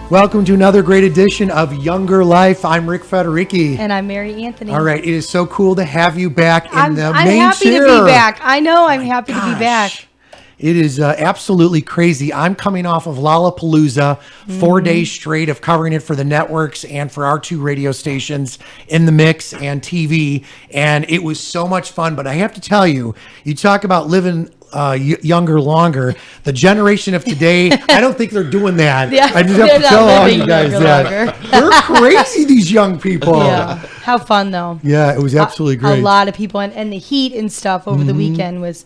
Welcome to another great edition of Younger Life. I'm Rick Federici. And I'm Mary Anthony. All right, it is so cool to have you back in the I'm main happy chair. to be back. I know, I'm happy to be back. It is absolutely crazy. I'm coming off of Lollapalooza, 4 days straight of covering it for the networks and for our two radio stations in the mix and TV. And it was so much fun. But I have to tell you, you talk about living younger longer. The generation of today, I don't think they're doing that. Yeah, I just have to tell all you guys that. They're crazy, these young people. Yeah. How fun, though. Yeah, it was absolutely great. A lot of people. And the heat and stuff over the weekend was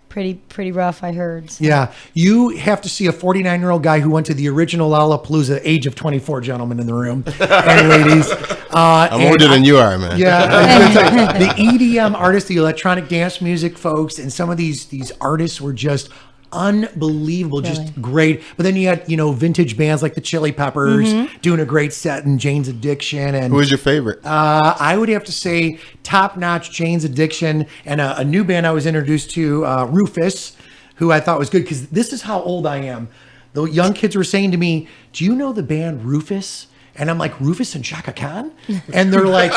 pretty rough, I heard. So. Yeah, you have to see a 49-year-old guy who went to the original Lollapalooza, age of 24, gentlemen in the room and ladies. I'm older than you are, man. Yeah, the EDM artists, the electronic dance music folks, and some of these artists were just unbelievable, Really? just great. But then you had, vintage bands like the Chili Peppers doing a great set, and Jane's Addiction. And who is your favorite? I would have to say top notch Jane's Addiction, and a new band I was introduced to, Rufus, who I thought was good, because this is how old I am. The young kids were saying to me, "Do you know the band Rufus?" And I'm like, "Rufus and Chaka Khan?" And they're like,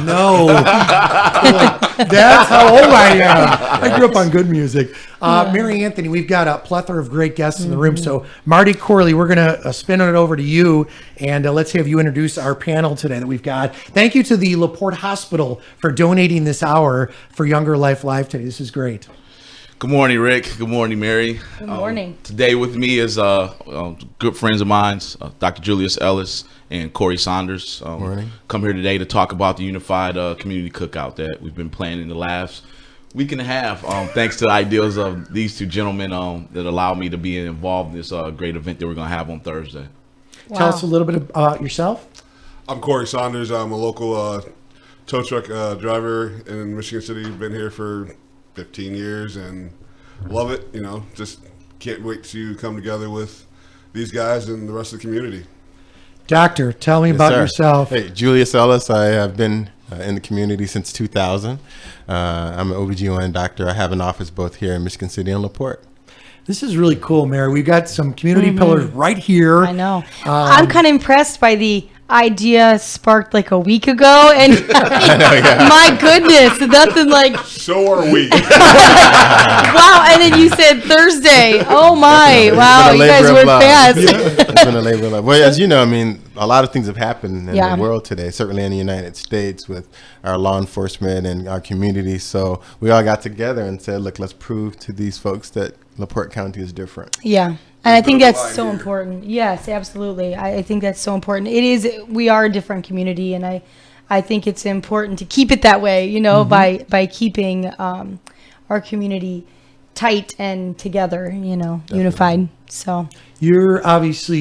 "No." They're like, that's how old I am. I grew up on good music. Mary Anthony, we've got a plethora of great guests in the room. So Marty Corley, we're going to spin it over to you. And let's have you introduce our panel today that we've got. Thank you to the LaPorte Hospital for donating this hour for Younger Life Live today. This is great. Good morning, Rick. Good morning, Mary. Good morning. Today with me is good friends of mine, Dr. Julius Ellis and Corey Saunders. Morning. Come here today to talk about the Unified Community Cookout that we've been planning the last week and a half. Thanks to the ideas of these two gentlemen that allowed me to be involved in this great event that we're going to have on Thursday. Wow. Tell us a little bit about yourself. I'm Corey Saunders. I'm a local tow truck driver in Michigan City. Been here for 15 years and love it. Just can't wait to come together with these guys and the rest of the community. Doctor, tell me about yourself. Hey, Julius Ellis. I have been in the community since 2000. I'm an OBGYN doctor. I have an office both here in Michigan City and LaPorte. This is really cool, Mary. We've got some community pillars right here. I know. I'm kind of impressed by the idea sparked like a week ago, and my goodness, nothing like. So are we. Wow, and then you said Thursday. Oh my, wow, you guys went fast. It's been a labor of love. Well, as you know, a lot of things have happened in the world today, certainly in the United States with our law enforcement and our community. So we all got together and said, look, let's prove to these folks that LaPorte County is different. Yeah. And I think that's so important. Yes, absolutely. I think that's so important. We are a different community, and I think it's important to keep it that way, by keeping our community tight and together, unified. So You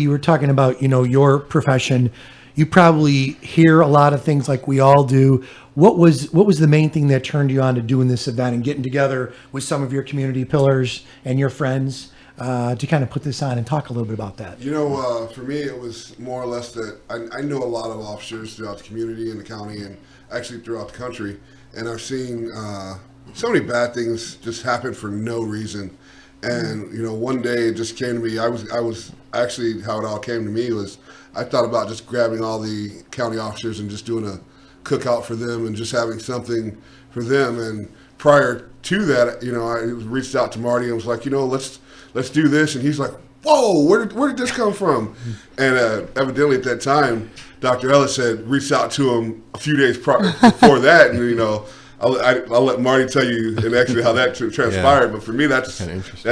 were talking about, your profession. You probably hear a lot of things like we all do. What was the main thing that turned you on to doing this event and getting together with some of your community pillars and your friends to kind of put this on and talk a little bit about that? For me, it was more or less that I know a lot of officers throughout the community and the county and actually throughout the country, and I've seen so many bad things just happen for no reason. And one day it just came to me. I was actually, how it all came to me was I thought about just grabbing all the county officers and just doing a cookout for them and just having something for them. And prior to that, I reached out to Marty and was like, let's do this. And he's like, whoa, where did this come from? And evidently at that time, Dr. Ellis had reached out to him a few days before that. And, I'll let Marty tell you and actually how that transpired. But for me, that's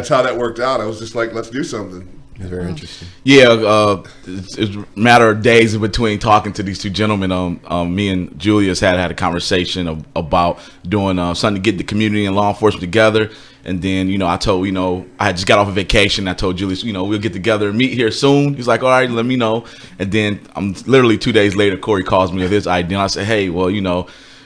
how that worked out. I was just like, let's do something. It's very interesting. Yeah, it's a matter of days in between talking to these two gentlemen. Me and Julius had a conversation about doing something to get the community and law enforcement together. And then, I told, I just got off of vacation. I told Julius, we'll get together and meet here soon. He's like, all right, let me know. And then literally 2 days later, Corey calls me with his idea. And I said, hey, well,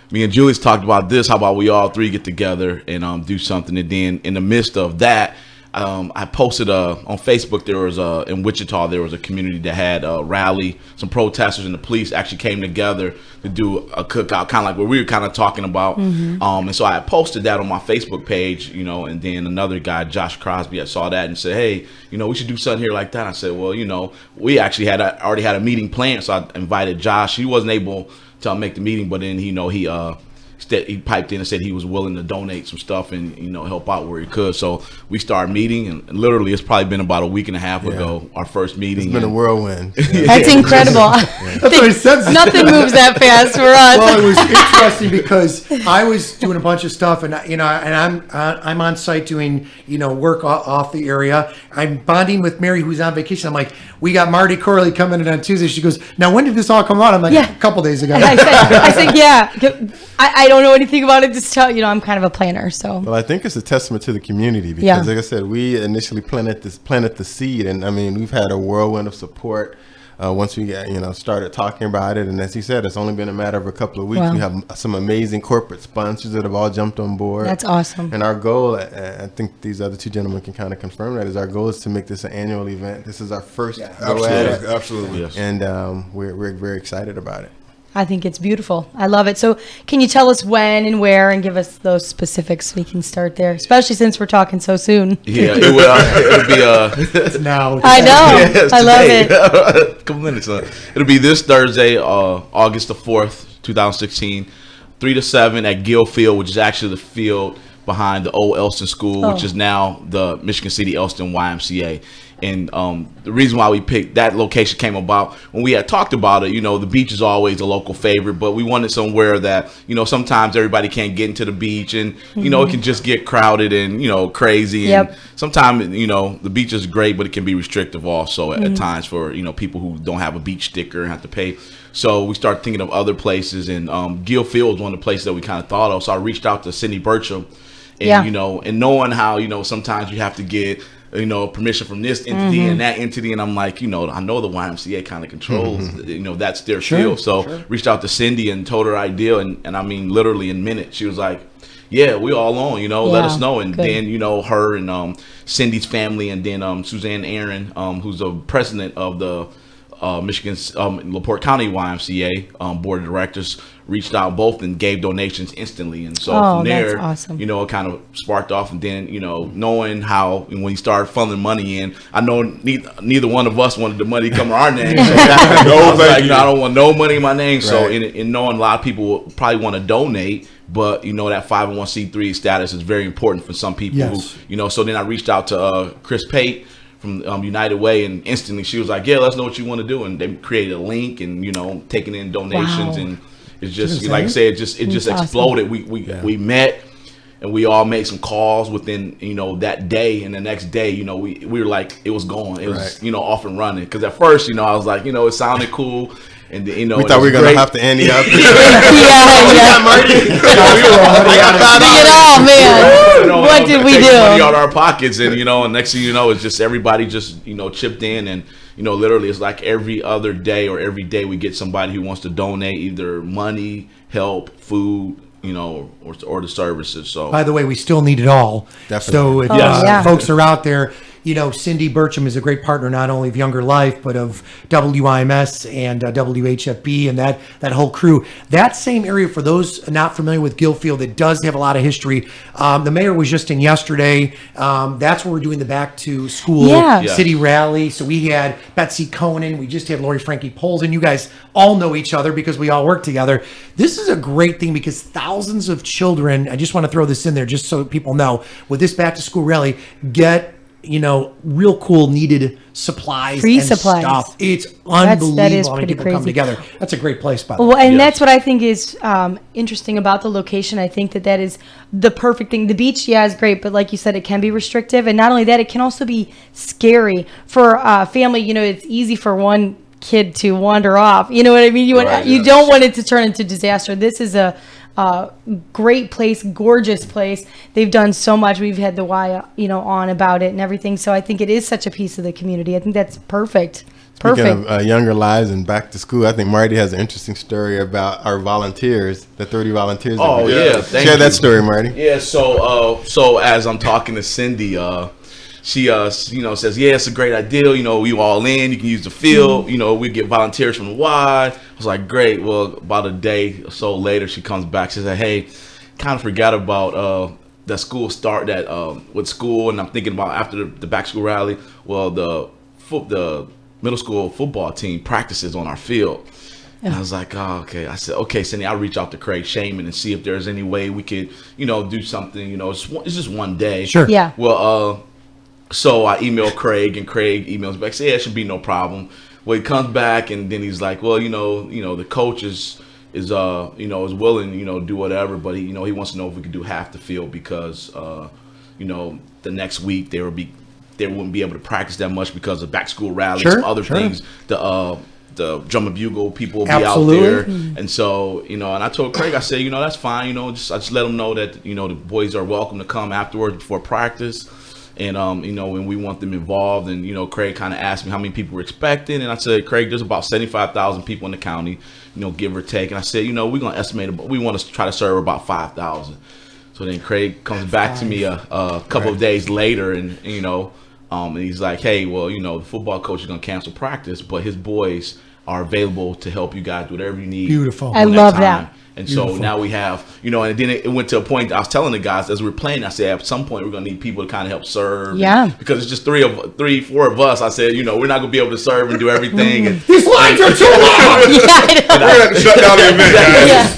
me and Julius talked about this. How about we all three get together and do something? And then in the midst of that, I posted on Facebook. There was in Wichita, there was a community that had a rally. Some protesters and the police actually came together to do a cookout, kind of like what we were kind of talking about. And so I posted that on my Facebook page, you know, and then another guy, Josh Crosby, I saw that and said, hey, you know, we should do something here like that. I said, well, you know, we actually already had a meeting planned, so I invited Josh. He wasn't able to make the meeting, but then he piped in and said he was willing to donate some stuff and, you know, help out where he could. So we started meeting, and literally it's probably been about a week and a half ago, our first meeting. It's been a whirlwind. That's incredible. That's what I said. Nothing moves that fast for us. Well, it was interesting because I was doing a bunch of stuff, and you know, and I'm on site doing, you know, work off the area. I'm bonding with Mary, who's on vacation. I'm like, we got Marty Corley coming in on Tuesday. She goes, now when did this all come out? I'm like, a couple days ago. I said, yeah. I don't know anything about it. Just tell, you know, I'm kind of a planner, so. Well, I think it's a testament to the community because, like I said, we initially planted the seed, and I mean, we've had a whirlwind of support once we started talking about it. And as he said, it's only been a matter of a couple of weeks. Wow. We have some amazing corporate sponsors that have all jumped on board. That's awesome. And our goal, I think these other two gentlemen can kind of confirm that, is our goal is to make this an annual event. This is our first go at it. Absolutely. Yes. And we're very excited about it. I think it's beautiful. I love it. So can you tell us when and where and give us those specifics so we can start there, especially since we're talking so soon? Yeah, it'll be It's now. I know. Yeah, I love it. A couple minutes. It'll be this Thursday, August the 4th, 2016, 3 to 7 at Gill Field, which is actually the field behind the old Elston School, which is now the Michigan City Elston YMCA. And the reason why we picked that location came about when we had talked about it. You know, the beach is always a local favorite, but we wanted somewhere that, you know, sometimes everybody can't get into the beach, and you know, it can just get crowded and, you know, crazy. And sometimes, you know, the beach is great, but it can be restrictive also at times for, you know, people who don't have a beach sticker and have to pay. So we started thinking of other places, and Gill Field was one of the places that we kind of thought of. So I reached out to Cindy Burcham, and you know, and knowing how, you know, sometimes you have to get, you know, permission from this entity and that entity, and I'm like, you know, I know the YMCA kind of controls, you know, that's their field. So reached out to Cindy and told her idea, and I mean, literally in minutes, she was like, yeah, we all on, you know, let us know. And then, you know, her and Cindy's family, and then Suzanne Aaron, who's the president of the Michigan's LaPorte County YMCA board of directors, reached out both and gave donations instantly. And so from there, you know, it kind of sparked off. And then, you know, knowing how when you started funneling money in, I know neither one of us wanted the money to come to our name. So I was like, you know, I don't want no money in my name. Right. So in knowing a lot of people will probably want to donate, but you know, that 501c3 status is very important for some people who, you know, so then I reached out to Chris Pate from United Way, and instantly she was like, yeah, let's know what you want to do. And they created a link, and, you know, taking in donations. And it's just, like I said, it just exploded. We met, and we all made some calls within, you know, that day, and the next day, you know, we were like, it was going, it was, you know, off and running. Because at first, you know, I was like, you know, it sounded cool. And you know, we thought we were gonna have to end up. Man. What did we do? Money out of our pockets, and you know, and next thing you know, it's just everybody just, you know, chipped in, and you know, literally, it's like every other day or every day we get somebody who wants to donate either money, help, food, you know, or the services. So, by the way, we still need it all. Definitely. So if folks are out there, you know, Cindy Burcham is a great partner not only of Younger Life, but of WIMS and WHFB and that whole crew. That same area, for those not familiar with Gill Field, it does have a lot of history. The mayor was just in yesterday. That's where we're doing the back to school city rally. So we had Betsy Conan. We just had Lori Frankie Poles, and you guys all know each other because we all work together. This is a great thing because thousands of children, I just want to throw this in there just so people know, with this back to school rally, get, you know, real cool needed supplies free and supplies. Stuff. It's unbelievable that is how many people crazy. come together. That's a great place, by the way. Well, and that's what I think is interesting about the location. I think that is the perfect thing. The beach, is great, but like you said, it can be restrictive. And not only that, it can also be scary for a family. You know, it's easy for one kid to wander off. You know what I mean? You don't want it to turn into disaster. This is a great place, gorgeous place. They've done so much. We've had the Y, you know, on about it and everything. So I think it is such a piece of the community. I think that's perfect. Speaking of Younger Lives and back to school, I think Marty has an interesting story about our volunteers, the 30 volunteers. Oh yeah, share that story, Marty. Yeah, so as I'm talking to Cindy, she says, yeah, it's a great idea. You all in, you can use the field. We get volunteers from the Y. I was like, great. Well, about a day or so later, she comes back. She said, hey, kind of forgot about the school start with school, and I'm thinking about after the back school rally. Well, the middle school football team practices on our field. And I was like, oh, okay. I said, okay, Cindy, I'll reach out to Craig Shaman and see if there's any way we could, do something. It's just one day. Sure. Yeah. Well, so I emailed Craig, and Craig emails back, say, yeah, it should be no problem. Well, he comes back, and then he's like, well, the coach is willing, to do whatever, but he wants to know if we could do half the field because, the next week they wouldn't be able to practice that much because of back school rallies, some other things. The drum and bugle people will be out there, and so and I told Craig, I said, that's fine. I just let them know that the boys are welcome to come afterwards before practice. And, when we want them involved, and, Craig kind of asked me how many people were expecting. And I said, Craig, there's about 75,000 people in the county, give or take. And I said, we're going to estimate, we want to try to serve about 5,000. So then Craig comes back to me a couple of days later, and he's like, hey, well, the football coach is going to cancel practice, but his boys are available to help you guys do whatever you need. Beautiful. I love that. And Beautiful. so now we have, and then it went to a point, I was telling the guys as we were playing, I said, at some point we're going to need people to kind of help serve. Yeah. Because it's just 4 of us. I said, we're not going to be able to serve and do everything. And, These lines are too long. We're gonna have to shut down the event, guys.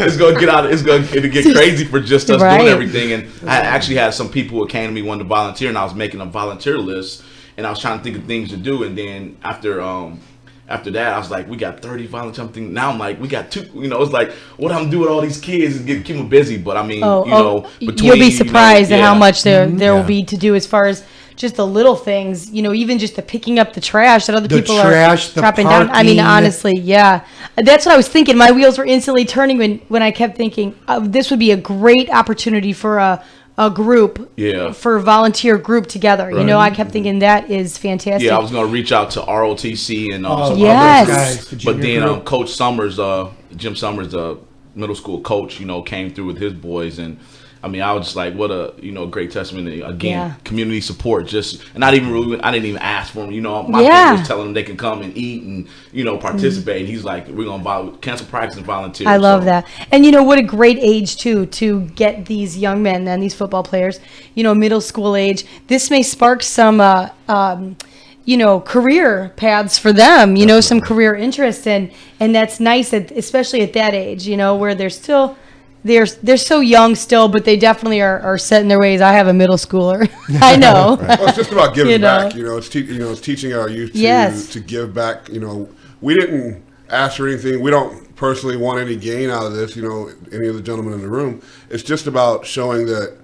It's going to get out. It'll get crazy for just us doing everything. And I actually had some people who came to me wanting to volunteer, and I was making a volunteer list, and I was trying to think of things to do. And then after that, I was like, we got 30 volunteers. Something. Now I'm like, we got 2. It's like, what I'm doing with all these kids is keep them busy. But I mean, between, you'll be surprised at how much there will Yeah. be to do as far as just the little things. Even just the picking up the trash that other The people trash, are the dropping down. I mean, parking. honestly, yeah, that's what I was thinking. My wheels were instantly turning when I kept thinking this would be a great opportunity for a group, for a volunteer group together. I kept thinking that is fantastic. Yeah, I was going to reach out to ROTC and some yes. other Guys, groups. the But junior then group. Coach Summers, Jim Summers, the middle school coach, came through with his boys. And I mean, I was just like, what a, great testimony. Again, community support. And I didn't even ask for them. My thing was telling them they can come and eat and, participate. He's like, we're going to cancel practice and volunteer. I love that. And what a great age too to get these young men and these football players, middle school age. This may spark some career paths for them, some career interest, and that's nice especially at that age, where they're still they're so young still, but they definitely are set in their ways. I have a middle schooler. I know. Well, it's just about giving back. It's teaching our youth to give back. We didn't ask for anything. We don't personally want any gain out of this. Any of the gentlemen in the room. It's just about showing that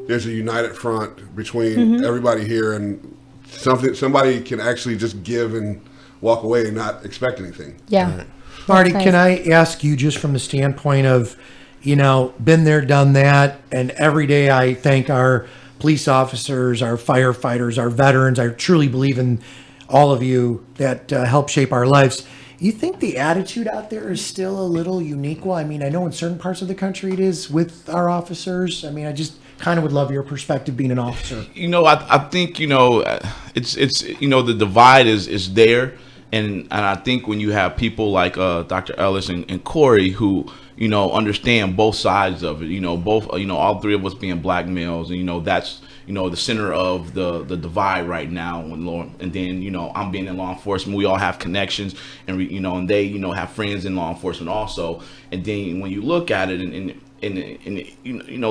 there's a united front between everybody here, and somebody can actually just give and walk away and not expect anything. Yeah. Right. Marty, can I ask you, just from the standpoint of, been there, done that, and every day I thank our police officers, our firefighters, our veterans. I truly believe in all of you that help shape our lives. You think the attitude out there is still a little unique? Well, I mean, I know in certain parts of the country it is with our officers. I mean, I just kind of would love your perspective being an officer. I think, it's the divide is there. And I think when you have people like Dr. Ellis and Corey who, understand both sides of it, all 3 of us being black males, and, that's, the center of the divide right now. And then, I'm being in law enforcement. We all have connections, and, and they, have friends in law enforcement also. And then when you look at it and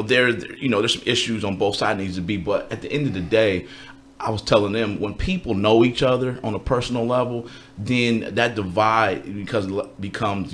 there's some issues on both sides needs to be, but at the end of the day, I was telling them, when people know each other on a personal level, then that divide becomes,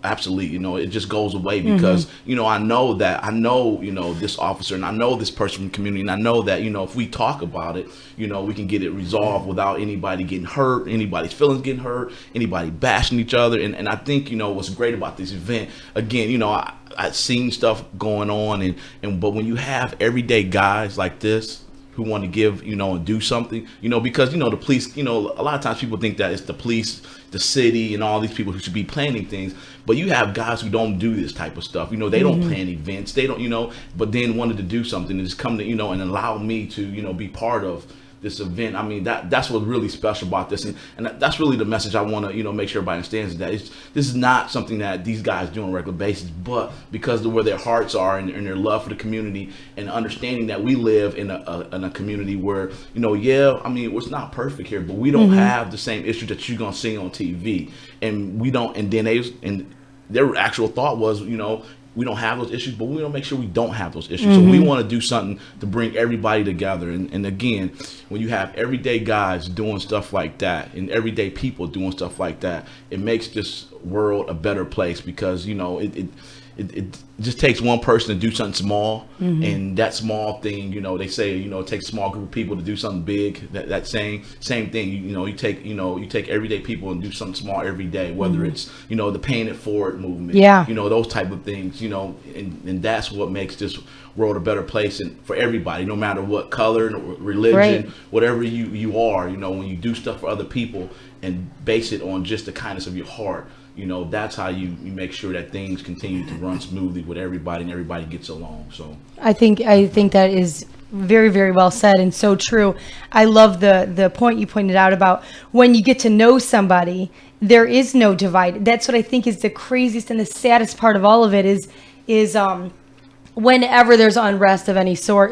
absolutely, it just goes away, because, I know this officer, and I know this person from the community, and I know that, if we talk about it, we can get it resolved without anybody getting hurt, anybody's feelings getting hurt, anybody bashing each other. And I think, what's great about this event, again, I've seen stuff going on, but when you have everyday guys like this, who want to give, and do something, because, the police, a lot of times people think that it's the police, the city, and all these people who should be planning things. But you have guys who don't do this type of stuff. They don't plan events. They don't, but then wanted to do something and just come to, and allow me to, be part of this event. I mean, that's what's really special about this, and that's really the message I want to make sure everybody understands, is that this is not something that these guys do on a regular basis, but because of where their hearts are and their love for the community, and understanding that we live in a community where it's not perfect here, but we don't have the same issues that you're gonna see on TV, and we don't. And then their actual thought was, we don't have those issues, but we want to make sure we don't have those issues. So we want to do something to bring everybody together. And again, when you have everyday guys doing stuff like that, and everyday people doing stuff like that, it makes this world a better place, because it just takes one person to do something small, and that small thing, they say, it takes a small group of people to do something big. That same thing, you take everyday people and do something small every day, whether it's the Paying It Forward movement, those type of things, and that's what makes this world a better place, and for everybody, no matter what color, religion, whatever you are, when you do stuff for other people and base it on just the kindness of your heart. That's how you make sure that things continue to run smoothly with everybody, and everybody gets along. So I think that is very, very well said, and so true. I love the point you pointed out about when you get to know somebody, there is no divide. That's what I think is the craziest and the saddest part of all of it is whenever there's unrest of any sort,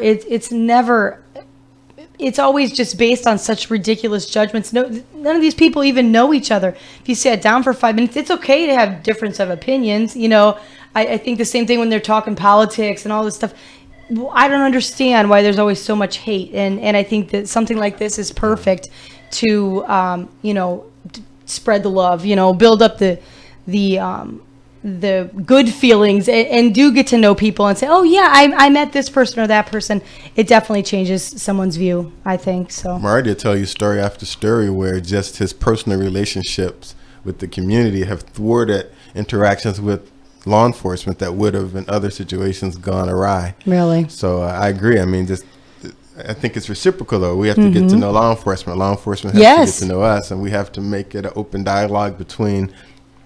it's always just based on such ridiculous judgments. None of these people even know each other. If you sat down for 5 minutes, it's okay to have difference of opinions. I think the same thing when they're talking politics and all this stuff. I don't understand why there's always so much hate. And I think that something like this is perfect to, spread the love, build up the good feelings, and do get to know people and say, oh yeah, I met this person or that person. It definitely changes someone's view, I think. So Marty will tell you story after story where just his personal relationships with the community have thwarted interactions with law enforcement that would have in other situations gone awry. Really? So I agree. I mean, I think it's reciprocal, though. We have to get to know law enforcement. Law enforcement has to get to know us, and we have to make it an open dialogue between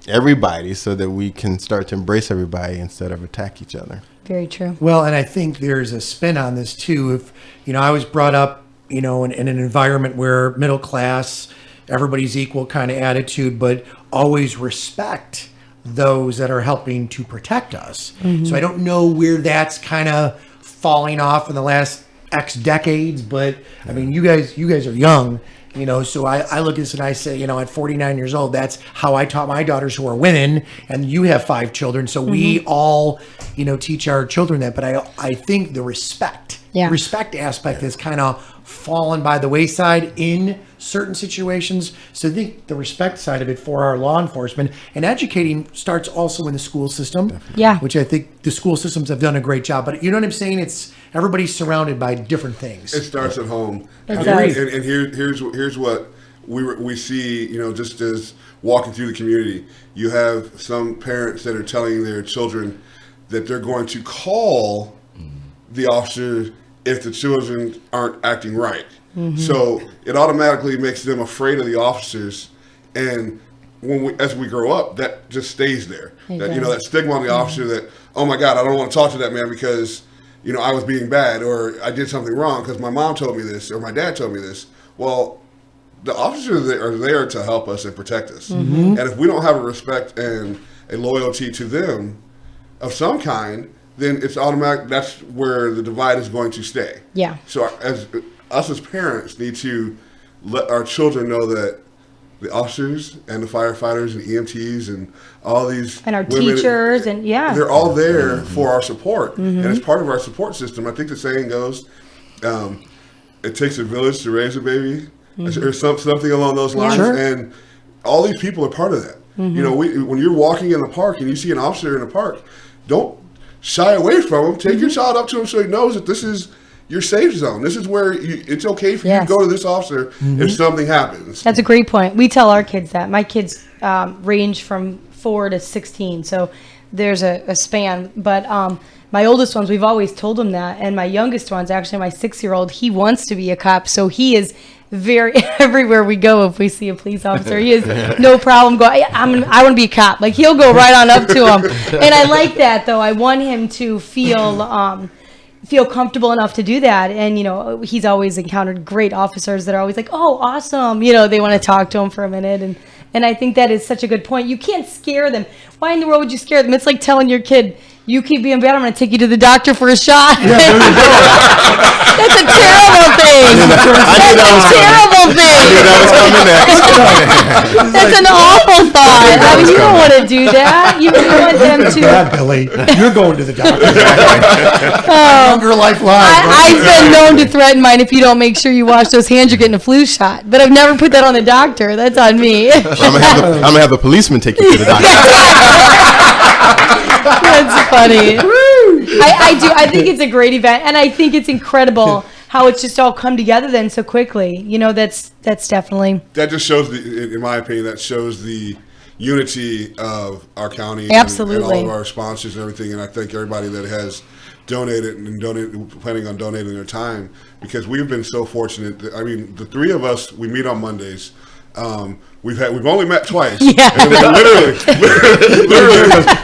everybody so that we can start to embrace everybody instead of attack each other. Very true. Well, and I think there's a spin on this too. If I was brought up, in an environment where middle class, everybody's equal kind of attitude, but always respect those that are helping to protect us. So I don't know where that's kind of falling off in the last X decades, but I mean, you guys are young. So I look at this and I say, at 49 years old, that's how I taught my daughters, who are women, and you have 5 children. So we all, teach our children that. But I think the respect aspect has kind of fallen by the wayside in certain situations. So I think the respect side of it for our law enforcement and educating starts also in the school system. Definitely. Yeah. Which I think the school systems have done a great job. But you know what I'm saying? Everybody's surrounded by different things. It starts at home. It does. And here's what we see, just as walking through the community. You have some parents that are telling their children that they're going to call the officer if the children aren't acting right. So it automatically makes them afraid of the officers. And as we grow up, that just stays there. That stigma on the officer that, oh my God, I don't want to talk to that man because I was being bad, or I did something wrong because my mom told me this or my dad told me this. Well, the officers are there to help us and protect us. And if we don't have a respect and a loyalty to them of some kind, then it's automatic. That's where the divide is going to stay. Yeah. So us as parents need to let our children know that the officers and the firefighters and EMTs and all these and our women, teachers they're all there for our support, and it's part of our support system. I think the saying goes, "It takes a village to raise a baby," or something along those lines. Sure. And all these people are part of that. When you're walking in the park and you see an officer in the park, don't shy away from him. Take your child up to him so he knows that this is your safe zone. This is where it's okay for you to go to this officer if something happens. That's a great point. We tell our kids that. My kids range from 4 to 16, so there's a span. But my oldest ones, we've always told them that, and my youngest ones, actually my 6-year-old, he wants to be a cop, so he is very everywhere we go. If we see a police officer, he is no problem going, I want to be a cop. Like, he'll go right on up to him, and I like that though. I want him to feel comfortable enough to do that. And, you know, he's always encountered great officers that are always like, oh, awesome. You know, they want to talk to him for a minute. And I think that is such a good point. You can't scare them. Why in the world would you scare them? It's like telling your kid, you keep being bad, I'm going to take you to the doctor for a shot. Yeah, that's a terrible thing. That's a terrible thing. That's an awful thought. I mean, you don't want to do that. You want them to. Bad, Billy. You're going to the doctor. YoungerLife Live. I've been known to threaten mine, if you don't make sure you wash those hands, you're getting a flu shot. But I've never put that on the doctor. That's on me. I'm gonna have the policeman take you to the doctor. That's funny. I do. I think it's a great event, and I think it's incredible how it's just all come together then so quickly. You know, that's definitely. That just shows, in my opinion, that shows the unity of our county. Absolutely. And all of our sponsors and everything. And I thank everybody that has donated and planning on donating their time, because we've been so fortunate. I mean, the three of us, we meet on Mondays. We've only met twice. Yeah. And literally.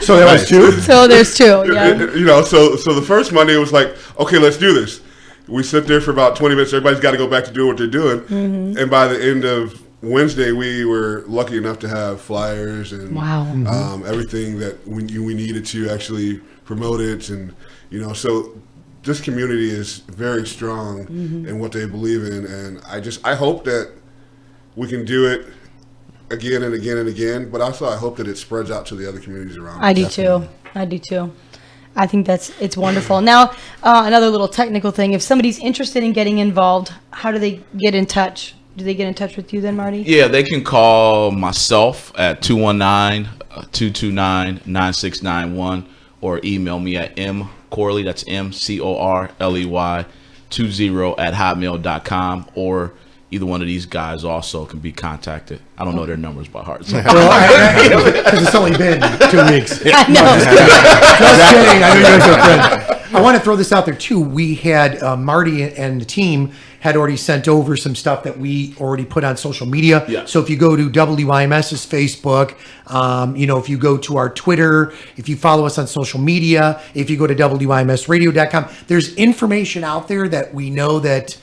So there was two? So there's two, yeah. You know, so the first Monday it was like, okay, let's do this. We sit there for about 20 minutes. Everybody's got to go back to doing what they're doing. Mm-hmm. And by the end of Wednesday, we were lucky enough to have flyers and everything that we needed to actually promote it. And, you know, so this community is very strong in what they believe in. And I hope that we can do it again and again and again, but also I hope that it spreads out to the other communities around. I do too. I think it's wonderful. Now, another little technical thing. If somebody's interested in getting involved, how do they get in touch? Do they get in touch with you then, Marty? Yeah, they can call myself at 219-229-9691 or email me at mcorley, that's MCORLEY 20@hotmail.com, or either one of these guys also can be contacted. I don't know their numbers by heart. So. Because it's only been 2 weeks. I know. Just kidding. I know you guys are friends. I want to throw this out there too. We had Marty and the team had already sent over some stuff that we already put on social media. Yeah. So if you go to WIMS's Facebook, you know, if you go to our Twitter, if you follow us on social media, if you go to WIMSradio.com, there's information out there that we know that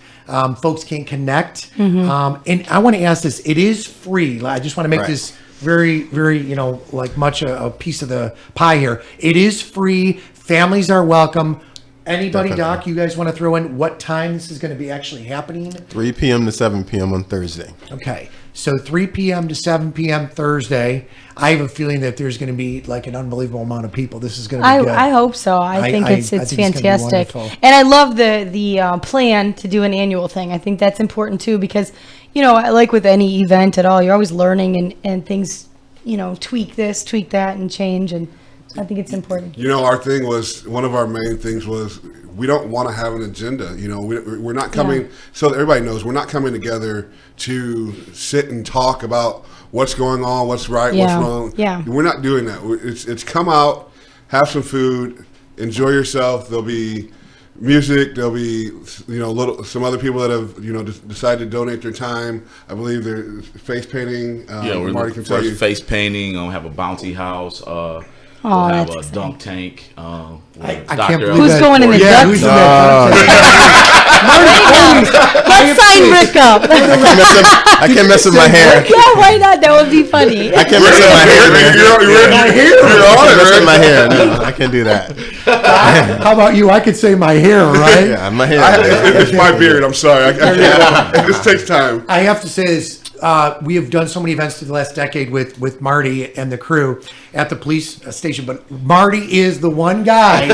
folks can connect. And I want to ask this. It is free. I just want to make this very, very, you know, like much a piece of the pie here. It is free. Families are welcome. Anybody, Definitely. Doc, you guys want to throw in what time this is going to be actually happening? 3 p.m. to 7 p.m. on Thursday. Okay. So 3 p.m. to 7 p.m. Thursday. I have a feeling that there's going to be like an unbelievable amount of people. This is going to be good. I hope so. I think it's I think it's fantastic. gonna be wonderful. And I love the plan to do an annual thing. I think that's important too, because, you know, like with any event at all, you're always learning and things, you know, tweak this, tweak that, and change. And I think it's important. You know, our thing was, one of our main things was, we don't want to have an agenda. You know, we're not coming, so that everybody knows, we're not coming together to sit and talk about what's going on, what's right, what's wrong. Yeah. We're not doing that. It's come out, have some food, enjoy yourself. There'll be music. There'll be, you know, some other people that have, you know, decided to donate their time. I believe they're face painting. We're Marty can tell you. face painting. Have a bouncy house. We'll have a dunk tank. I can't believe Who's that. going in the Yeah, dunk who's in tank? that? Let's sign Rick up. I can't mess with my hair. Yeah, why not? That would be funny. I can't mess with my hair, man. You're on I can't mess it, with my Rick. hair. No, I can't do that. How about you? I could say my hair, right? Yeah, my hair. It's my beard. I'm sorry. I can't. This takes time. I have to say this. We have done so many events through the last decade with Marty and the crew at the police station, but Marty is the one guy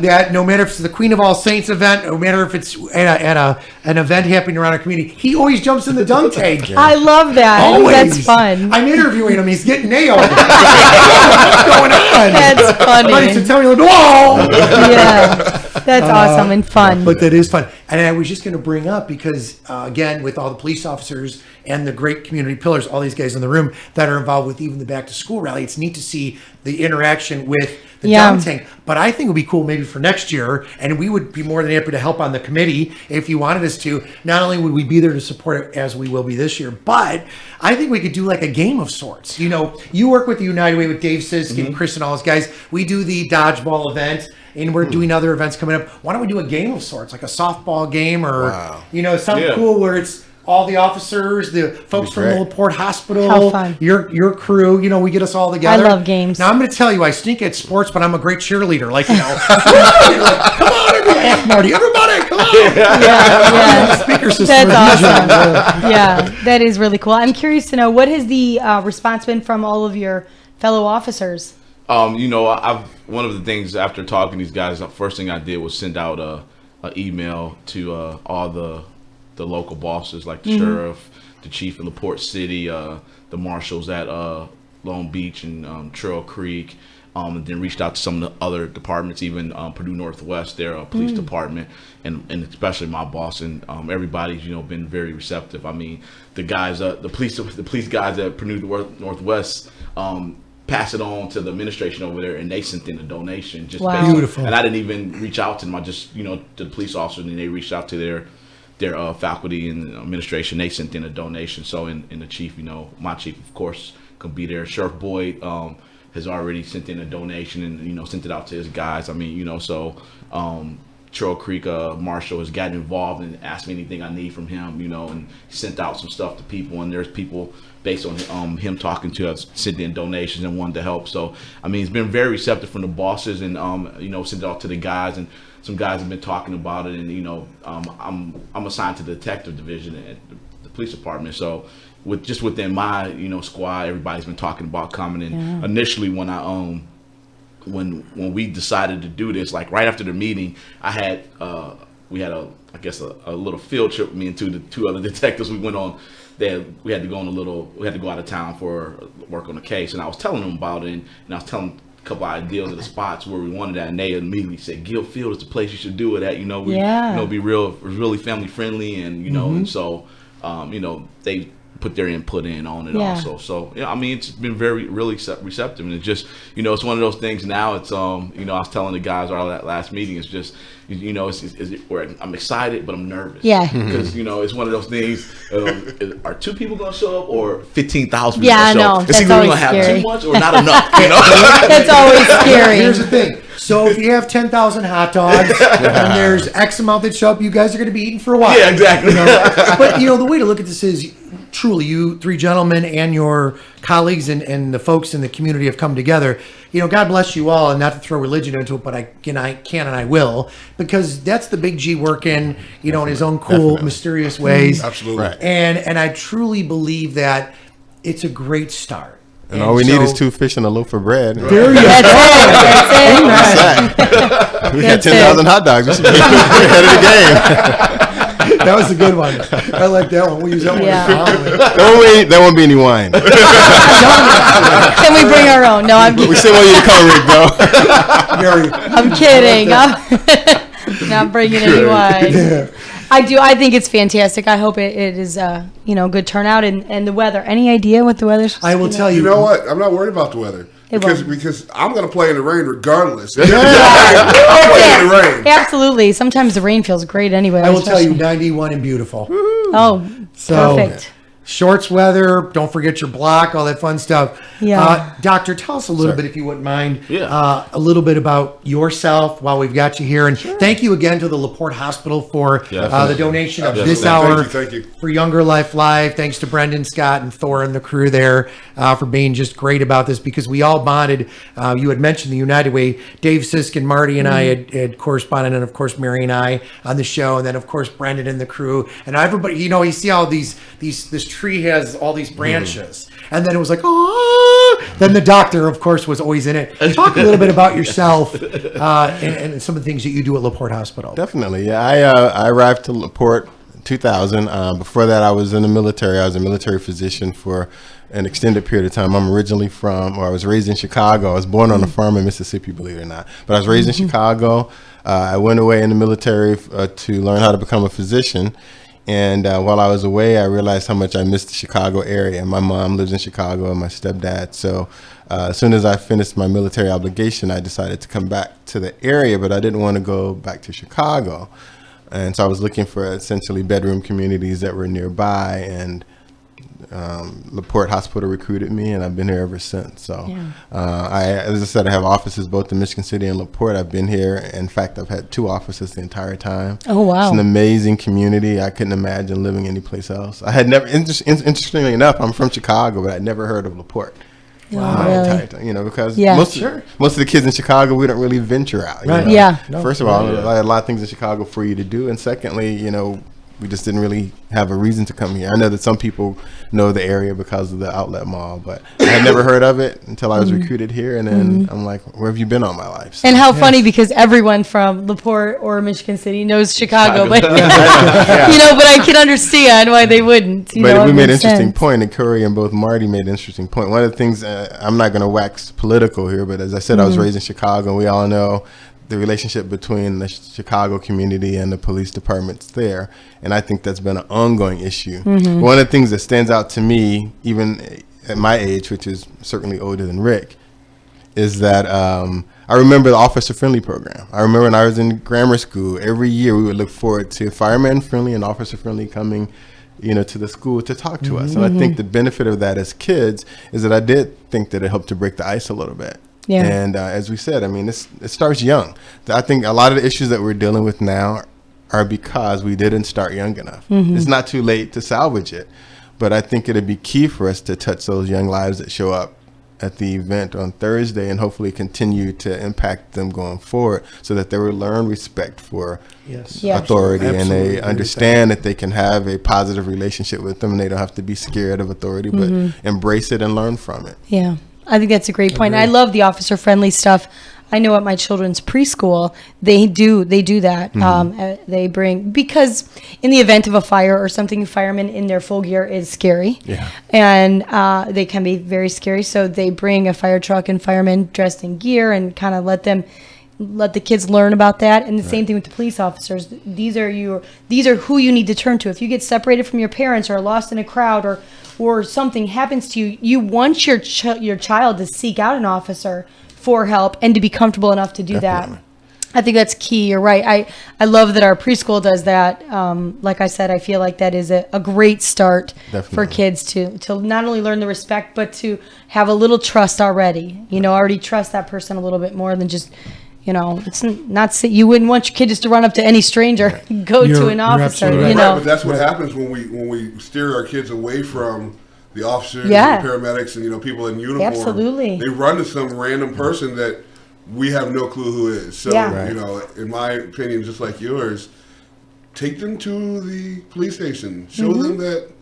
that, no matter if it's the Queen of All Saints event, no matter if it's at an event happening around our community, he always jumps in the dunk tank. I love that. Always. That's fun. I'm interviewing him. He's getting nailed. What's going on? That's funny. Marty said, tell me, like, whoa! Yeah. That's awesome and fun. But that is fun. And I was just going to bring up because, again, with all the police officers and the great community pillars, all these guys in the room that are involved with even the back to school rally, it's neat to see the interaction with the dunk tank. But I think it would be cool maybe for next year, and we would be more than happy to help on the committee if you wanted us to. Not only would we be there to support it as we will be this year, but I think we could do like a game of sorts. You know, you work with the United Way with Dave Sisk and Chris and all those guys. We do the dodgeball event, and we're doing other events coming up. Why don't we do a game of sorts, like a softball game or, you know, something cool where it's all the officers, the folks from the LaPorte Hospital, How fun. your crew, you know, we get us all together. I love games. Now, I'm going to tell you, I stink at sports, but I'm a great cheerleader. Like, you know, like, come on, everybody, Marty, everybody, come on. Yeah. Speaker system. That's awesome. Yeah, that is really cool. I'm curious to know, what has the response been from all of your fellow officers? You know, one of the things after talking to these guys, the first thing I did was send out an email to all the local bosses, like the sheriff, the chief of LaPorte City, the marshals at Long Beach and Trail Creek, and then reached out to some of the other departments, even Purdue Northwest, their police department, and especially my boss, and everybody's, you know, been very receptive. I mean, the guys, the police guys at Purdue Northwest, pass it on to the administration over there, and they sent in a donation. Just Wow. Beautiful. And I didn't even reach out to them. I just, you know, to the police officers, and they reached out to their faculty and administration. They sent in a donation. So, in the chief, you know, my chief, of course, could be there. Sheriff Boyd has already sent in a donation and, you know, sent it out to his guys. I mean, you know, so Trail Creek Marshall has gotten involved and asked me anything I need from him, you know, and he sent out some stuff to people, and there's people based on him talking to us, sent in donations and wanted to help. So, I mean, it's been very receptive from the bosses, and, you know, sent it out to the guys, and some guys have been talking about it, and, you know, I'm assigned to the detective division at the police department. So within my, you know, squad, everybody's been talking about coming. And initially when I, when we decided to do this, like right after the meeting, we had a little field trip with me and the two other detectives. We went on there. We had to go out of town for work on a case, and I was telling them about it, and I was telling couple of ideas of the spots where we wanted that, and they immediately said Guild Field is the place you should do it at. You know, you know, be really family friendly, and you know, and so you know, they put their input in on it also. So yeah, I mean, it's been really receptive, and it's just, you know, it's one of those things now. It's you know, I was telling the guys all that last meeting, it's just, you know, where I'm excited but I'm nervous. Yeah. Because, you know, it's one of those things. Are 2 people gonna show up or 15,000 people Yeah, gonna show no, up? It's that's either we're always gonna have scary. too much or not enough. You know. That's always scary. Here's the thing. So if you have 10,000 hot dogs and there's X amount that show up, you guys are going to be eating for a while. Yeah, exactly. You know? But, you know, the way to look at this is truly you 3 gentlemen and your colleagues and the folks in the community have come together. You know, God bless you all, and not to throw religion into it, but I can and I will, because that's the big G working, you know, in his own cool, mysterious ways. Absolutely. Right. And I truly believe that it's a great start. And all we need is 2 fish and a loaf of bread. There you go. That's it. We had 10,000 hot dogs. We should be ahead of the game. That was a good one. I like that one. We'll use that one. There won't be any wine. Can we bring our own? No, I'm We still want you to come, Rick, though. Very. I'm kidding. I'm not bringing any wine. I think it's fantastic. I hope it is, you know, good turnout, and the weather. Any idea what the weather's? I will tell you. You know what? I'm not worried about the weather. It Because I'm going to play in the rain regardless. Yeah. I'll play in the rain. Absolutely. Sometimes the rain feels great anyway. I will tell you, 91 and beautiful. Oh, So, perfect. Shorts weather, don't forget your block, all that fun stuff. Yeah. Doctor, tell us a little bit, if you wouldn't mind, Yeah. a little bit about yourself while we've got you here. And thank you again to the LaPorte Hospital for the donation of this hour Thank you. for Younger Life Live. Thanks to Brendan, Scott, and Thor and the crew there for being just great about this, because we all bonded. You had mentioned the United Way. Dave Sisk and Marty and I had corresponded, and of course Mary and I on the show, and then of course Brendan and the crew, and everybody. You know, you see all this tree has all these branches, and then it was like, oh. Then the doctor, of course, was always in it. Talk a little bit about yourself and some of the things that you do at LaPorte Hospital. Definitely, yeah. I arrived to LaPorte 2000. Before that, I was in the military. I was a military physician for an extended period of time. I was raised in Chicago. I was born on a farm in Mississippi, believe it or not. But I was raised in Chicago. I went away in the military to learn how to become a physician. And while I was away, I realized how much I missed the Chicago area. My mom lives in Chicago and my stepdad. So as soon as I finished my military obligation, I decided to come back to the area, but I didn't want to go back to Chicago. And so I was looking for essentially bedroom communities that were nearby, and LaPorte Hospital recruited me, and I've been here ever since. So as I said, I have offices both in Michigan City and LaPorte. I've been here. In fact, I've had 2 offices the entire time. Oh, wow. It's an amazing community. I couldn't imagine living anyplace else. I had never, interestingly enough, I'm from Chicago, but I'd never heard of LaPorte. Wow, really? Entire time, because most of the kids in Chicago, we don't really venture out. Right. Yeah. First of all, I had a lot of things in Chicago for you to do, and secondly, we just didn't really have a reason to come here. I know that some people know the area because of the outlet mall, but I had never heard of it until I was recruited here, and then I'm like, where have you been all my life? So, and how funny, because everyone from LaPorte or Michigan City knows Chicago. But but I can understand why they wouldn't. But we made an interesting point, and Curry and both Marty made an interesting point. One of the things, I'm not going to wax political here, but as I said, I was raised in Chicago, and we all know the relationship between the Chicago community and the police departments there. And I think that's been an ongoing issue. One of the things that stands out to me, even at my age, which is certainly older than Rick, is that I remember the Officer Friendly program. I remember when I was in grammar school, every year we would look forward to Fireman Friendly and Officer Friendly coming to the school to talk to us. And I think the benefit of that as kids is that I did think that it helped to break the ice a little bit. Yeah. And as we said, it starts young. I think a lot of the issues that we're dealing with now are because we didn't start young enough. It's not too late to salvage it, but I think it'd be key for us to touch those young lives that show up at the event on Thursday, and hopefully continue to impact them going forward, so that they will learn respect for authority, and they understand that they can have a positive relationship with them, and they don't have to be scared of authority, but embrace it and learn from it. Yeah, I think that's a great point. I love the officer friendly stuff. I know at my children's preschool, they do that. They bring, because in the event of a fire or something, firemen in their full gear is scary. Yeah. And they can be very scary. So they bring a fire truck and firemen dressed in gear, and kind of let the kids learn about that. And the same thing with the police officers. These are who you need to turn to. If you get separated from your parents or lost in a crowd, or something happens to you, you want your child to seek out an officer for help and to be comfortable enough to do that. I think that's key. You're right. I love that our preschool does that. Like I said, I feel like that is a great start for kids to not only learn the respect, but to have a little trust already. Already trust that person a little bit more than just, it's not, you wouldn't want your kid just to run up to any stranger, go to an officer, Right, but that's what happens when we steer our kids away from the officers and the paramedics and people in uniform. Absolutely. They run to some random person that we have no clue who is. So in my opinion, just like yours, take them to the police station. Show them that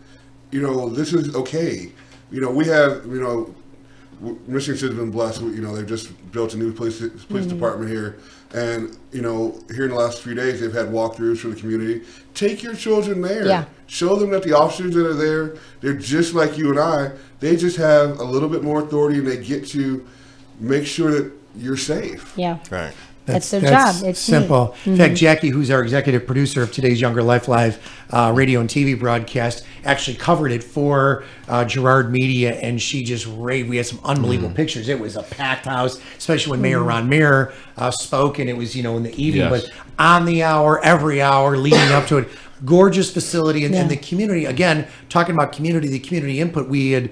this is okay. We have Michigan City's been blessed. They've just built a new police department here, and here in the last few days they've had walkthroughs for the community. Take your children there. Yeah. Show them that the officers that are there, they're just like you and I. They just have a little bit more authority, and they get to make sure that you're safe. Yeah. Right. That's their job. It's simple. In fact, Jackie, who's our executive producer of today's Younger Life Live radio and TV broadcast, actually covered it for Girard Media, and she just raved. We had some unbelievable pictures. It was a packed house, especially when Mayor Ron Mayer spoke, and it was in the evening, but on the hour, every hour leading up to it. Gorgeous facility, and the community, again, talking about the community input. We had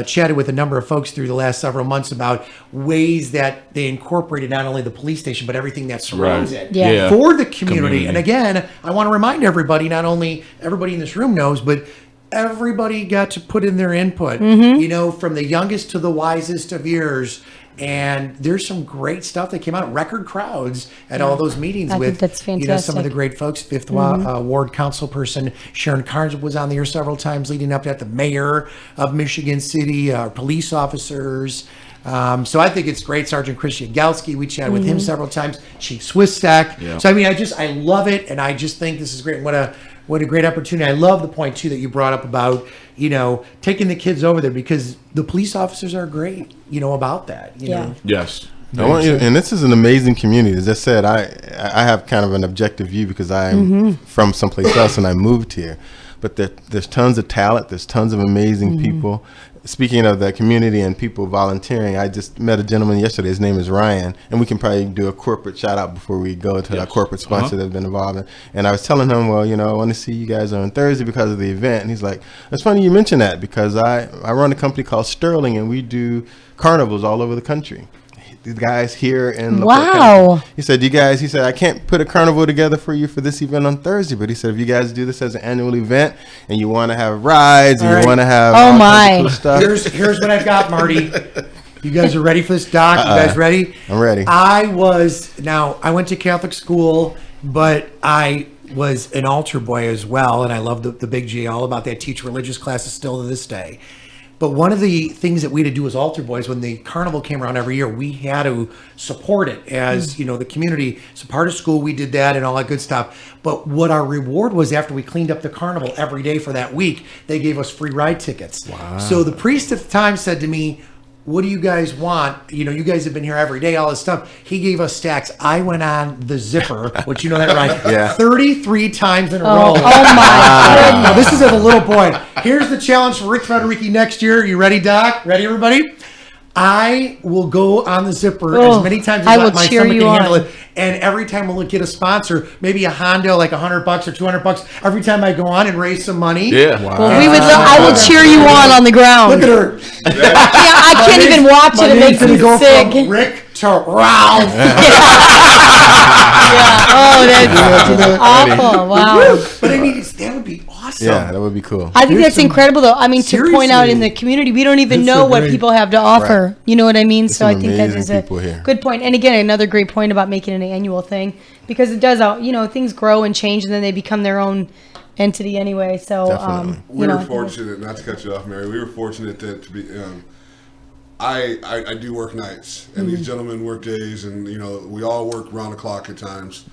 chatted with a number of folks through the last several months about ways that they incorporated not only the police station, but everything that surrounds it for the community. And again, I want to remind everybody, not only everybody in this room knows, but everybody got to put in their input, from the youngest to the wisest of years. And there's some great stuff that came out. Record crowds at all those meetings with that's fantastic. Some of the great folks. Fifth Ward Council person Sharon Carnes was on the air several times leading up to that. The mayor of Michigan City, police officers. So I think it's great. Sergeant Chris Yagelski, we chatted with him several times. Chief Swistak. Yeah. So I love it, and I just think this is great. What a what a great opportunity. I love the point too that you brought up about, taking the kids over there, because the police officers are great, about that, you know. Yes. I want you, and this is an amazing community. As I said, I have kind of an objective view because I'm from someplace else and I moved here. But there's tons of talent. There's tons of amazing people. Speaking of the community and people volunteering, I just met a gentleman yesterday. His name is Ryan, and we can probably do a corporate shout out before we go to our corporate sponsor that's been involved. And I was telling him, well, I want to see you guys on Thursday because of the event. And he's like, it's funny you mention that because I run a company called Sterling, and we do carnivals all over the country. The guys here in wow. He said, he said, I can't put a carnival together for you for this event on Thursday, but he said, if you guys do this as an annual event and you want to have rides and you want to have all kinds of cool stuff. Here's what I've got, Marty. You guys are ready for this, Doc? You guys ready? I'm ready. I went to Catholic school, but I was an altar boy as well, and I love the Big G, all about that. Teach religious classes still to this day. But one of the things that we had to do as altar boys, when the carnival came around every year, we had to support it as, the community. So part of school, we did that and all that good stuff. But what our reward was, after we cleaned up the carnival every day for that week, they gave us free ride tickets. Wow. So the priest at the time said to me, what do you guys want? You guys have been here every day, all this stuff. He gave us stacks. I went on the zipper, which you know that, right? Yeah. 33 times in a row. Oh my Now, this is at a little point. Here's the challenge for Rick Federici next year. You ready, Doc? Ready, everybody? I will go on the zipper as many times as my stomach can handle it. And every time we'll get a sponsor, maybe a Honda, like $100 or $200. Every time I go on and raise some money. Yeah. Wow. Well, I will cheer you on the ground. Look at her. I can't even watch it. It makes me sick. From Rick to Ralph. Oh, that's awful. Wow. But I mean, that would be awesome. Yeah, that would be cool. I think that's incredible, though. I mean, to point out in the community, we don't even know what people have to offer. Right. You know what I mean? There's so I think that is a good point. And again, another great point about making it an annual thing, because it does, things grow and change, and then they become their own entity anyway. So, we were fortunate, not to cut you off, Mary. We were fortunate to be. I do work nights, and these gentlemen work days, and we all work round the clock at times.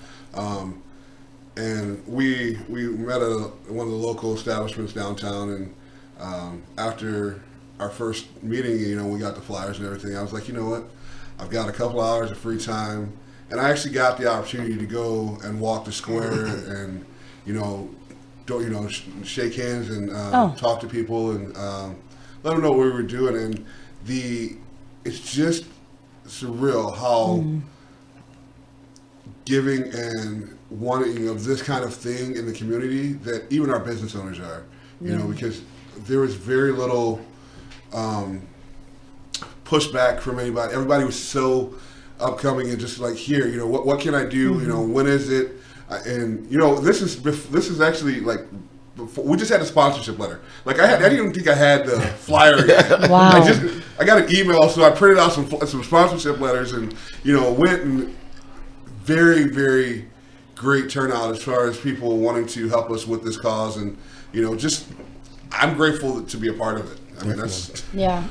And we met at one of the local establishments downtown, and after our first meeting, we got the flyers and everything. I was like, you know what? I've got a couple hours of free time, and I actually got the opportunity to go and walk the square and shake hands and talk to people and let them know what we were doing. And it's just surreal how giving and wanting of this kind of thing in the community that even our business owners are, because there was very little pushback from anybody. Everybody was so upcoming and just like, here, what can I do? When is it? And this is actually like, we just had a sponsorship letter. Like I didn't even think I had the flyer yet. Wow. I got an email, so I printed out some sponsorship letters and went, and very, very great turnout as far as people wanting to help us with this cause, and I'm grateful to be a part of it. I mean, that's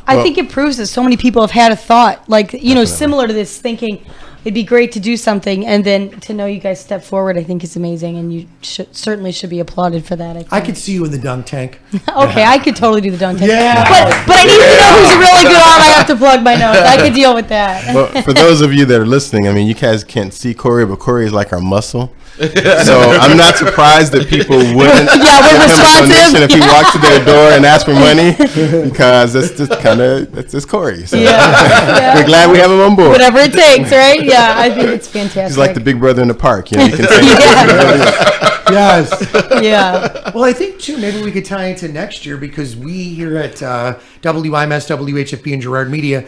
I think it proves that so many people have had a thought like similar to this, thinking it'd be great to do something, and then to know you guys step forward, I think is amazing, and you certainly should be applauded for that. I could see you in the dunk tank. Okay, I could totally do the dunk tank. Yeah. But I need to know who's really good on. I have to plug my nose. I could deal with that. Well, for those of you that are listening, I mean, you guys can't see Corey, but Corey is like our muscle. So I'm not surprised that people wouldn't give him a donation if he walked to their door and asked for money, because that's just that's Corey. So we're glad we have him on board. Whatever it takes, right? Yeah, I think it's fantastic. He's like the big brother in the park. You can take Yes. Yeah. Well, I think too, maybe we could tie into next year, because we here at WIMS, WHFB, and Girard Media